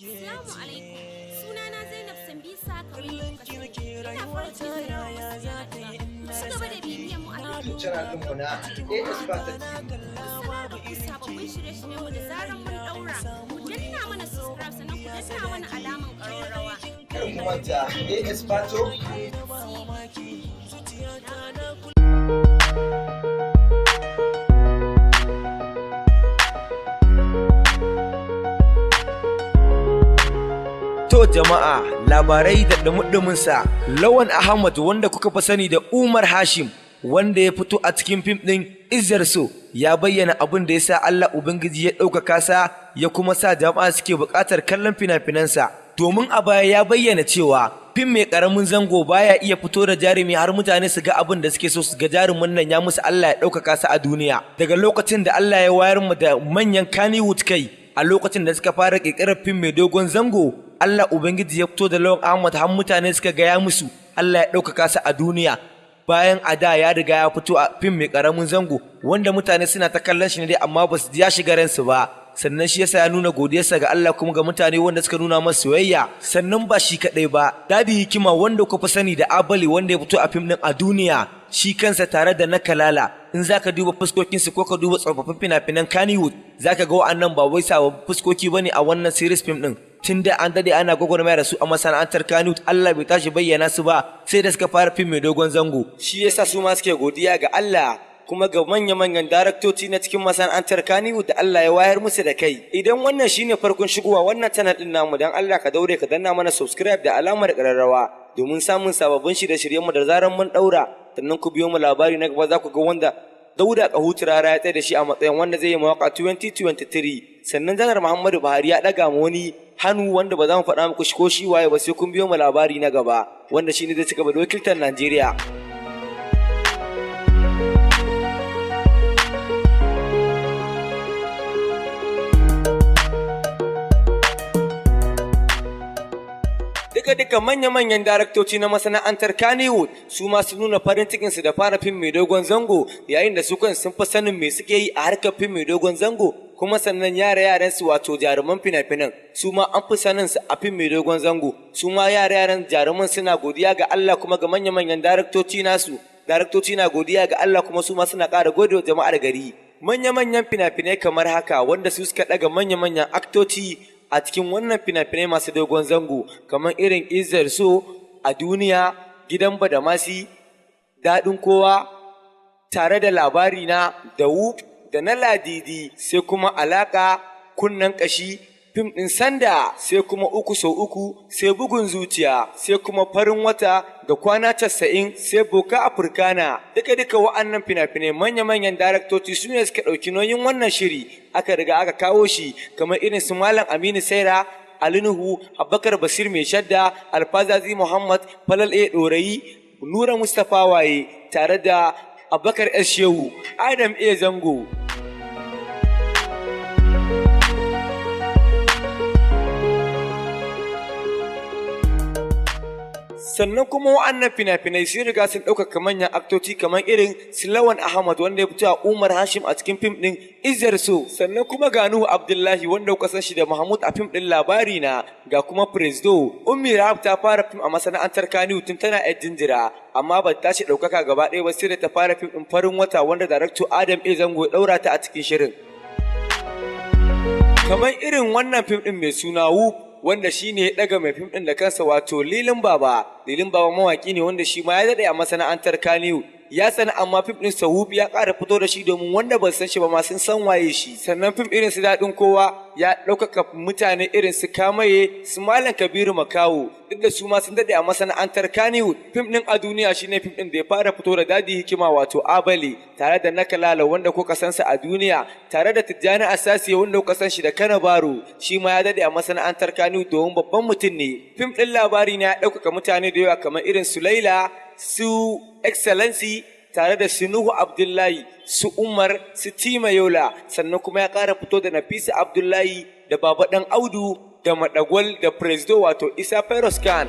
Assalamu alaikum. Sunana Zainab Sambisa kamar yadda kuka sani. Ina farin cikin da yawa ci gaba da bibiyan mu a YouTube channel ɗinmu na AS Fata TV. sanar da ku sababbin shirye-shiryen mu da zaran mun daura. Ku danna mana subscribe sannan ku danna mana alaman ƙararrawa. Kar ku manta AS Fato To jama'a, labarai da dumudumin sa Lawan Ahmad wanda kuka fi sani da Umar Hashim wanda ya fito a cikin fim ɗin Izzar So ya bayyana abin da ya sa Allah Ubangiji ya ɗaukaka sa ya kuma sa jama'a suke buƙatar kallon fina-finansa. Domin a baya ya bayyana cewa fim mai ƙaramin zango baya iya fito da jarumi har mutane su ga abin da suke so su ga jarumin nan ya musu Allah ya ɗaukaka sa a duniya. Daga lokacin da Allah ya wayar mu da manyan Kannywood kai a lokacin da suka fara ƙirƙirar fim mai dogon zango Allah Ubangiji ya fito da Lawan Ahmad har mutane suka gaya musu Allah ya ɗaukaka su a duniya. Bayan a da ya riga ya fito a fim mai ƙaramin zango wanda mutane suna ta kallon shi ne dai amma ba su ya shiga ransu ba. Sannan shi yasa ya nuna godiyarsa ga Allah kuma ga mutane wanda suka nuna masa soyayya. Sannan ba shi kaɗai ba, Dadi Hikima wanda kuka fi sani da Abali wanda ya fito a fim ɗin a duniya shi kansa tare da na Kalala. In zaka duba fuskokinsu ko ka duba tsofaffin fina-finan Kannywood zaka ga wa'annan ba wai sababbin fuskoki bane a wannan series film ɗin. Tun da an dade ana gwagwarmaya da su a masana'antar Kannywood Allah bai tashi bayyana su ba sai da suka fara fim mai dogon zango. Shi yasa su ma suke godiya ga Allah kuma ga manya-manyan daraktoci na cikin masana'antar Kannywood da Allah ya wayar musu da kai. Idan wannan shine farkon shigowa wannan channel din namu dan Allah ka daure ka danna mana subscribe da alamar ƙararrawa domin samun sababbin shirye-shiryen mu da zaran mun daura. Sannan ku biyo mu labari na gaba za ku ga wanda Dauda Kahutu Rara ya tsaye da shi a matsayin wanda zai yi mawaka 2023. Sannan Janar Muhammadu Buhari ya ɗaga mu wani hannu wanda ba za mu faɗa muku shi ko shi waye ba sai kun biyo mu labari na gaba wanda shine zai ci gaba da wakiltar Najeriya. Duka manya-manyan daraktoci na masana'antar Kannywood su ma su nuna farin cikinsu da fara fim mai dogon zango yayin da su kan sun fi sanin me suke yi a harkar fim mai dogon zango kuma sannan yaran su wato jaruman fina-finan su ma an fi sanin su a fim mai dogon zango su ma yaran jaruman suna godiya ga Allah kuma ga manya-manyan daraktoci nasu daraktoci na godiya ga Allah kuma su ma suna ƙara gode wa jama'ar gari manya-manyan fina-finai kamar haka wanda su suka ɗaga manya-manyan aktoci a cikin wannan fina-finai masu dogon zango kamar irin Izzar So a duniya gidan Badamasi daɗin kowa tare da labari na da Whoop da na Ladidi sai kuma Alaka kunnen ƙashi fim ɗin Sanda sai kuma 3x3 sai bugun zuciya sai kuma farin wata da kwana 90 sai boka Africana duka wa'annan fina-finai manya-manyan daraktoci su ne suka ɗauki nauyin wannan shiri aka riga aka kawo shi kamar irin su Malam Aminu Saira Ali Nuhu Abubakar Basir Mai Shadda Alfazazi Muhammad Falal A Ɗorayi Nura Mustapha Waye tare da Abubakar S Shehu Adam A Zango. Sannan kuma wa'annan fina-finai sun riga sun ɗaukaka manyan aktoci kamar irin Lawan Ahmad wanda ya fito a Umar Hashim a cikin fim ɗin Izzar So. Sannan kuma ga Nuhu Abdullahi wanda kuka san shi da Mahmud a fim ɗin Labari Na ga kuma Presdo. Ummi Rahab ta fara fim a masana'antar Kannywood tun tana yar jinjira amma ba ta tashi ɗaukaka gaba ɗaya ba sai da ta fara fim ɗin Farin Wata wanda darakto Adam A Zango ya ɗaura ta a cikin shirin. Kamar irin wannan fim ɗin mai suna Whoop wanda shi ne ya ɗaga mai fim ɗin da kansa wato Lilin Baba mawaƙi ne wanda shi ma ya daɗe a masana'antar Kannywood ya sani amma fim ɗin Whoop ya ƙara fito da shi domin wanda ba san shi ba ma sun san waye shi sannan fim irin su Daɗin Kowa ya ɗaukaka mutane irin su Kamaye su Malam Kabiru Makawo duk da su ma sun daɗe a masana'antar Kannywood fim ɗin a duniya shine fim ɗin da ya fara fito da Dadi Hikima wato Abale tare da na Kalala wanda kuka san sa a duniya tare da Tijjani Asasi wanda kuka san shi da Kana Baro shi ma ya daɗe a masana'antar Kannywood domin babban mutum ne fim ɗin Labari Na ya ɗaukaka mutane da yawa kamar irin su Laila su Excellency tare da su Nuhu Abdullahi su Umar su Tima Yola sannan kuma ya ƙara fito da Nafisa Abdullahi da Baba Ɗan Audu da Madagwal da Presdo wato Isa Feroz Khan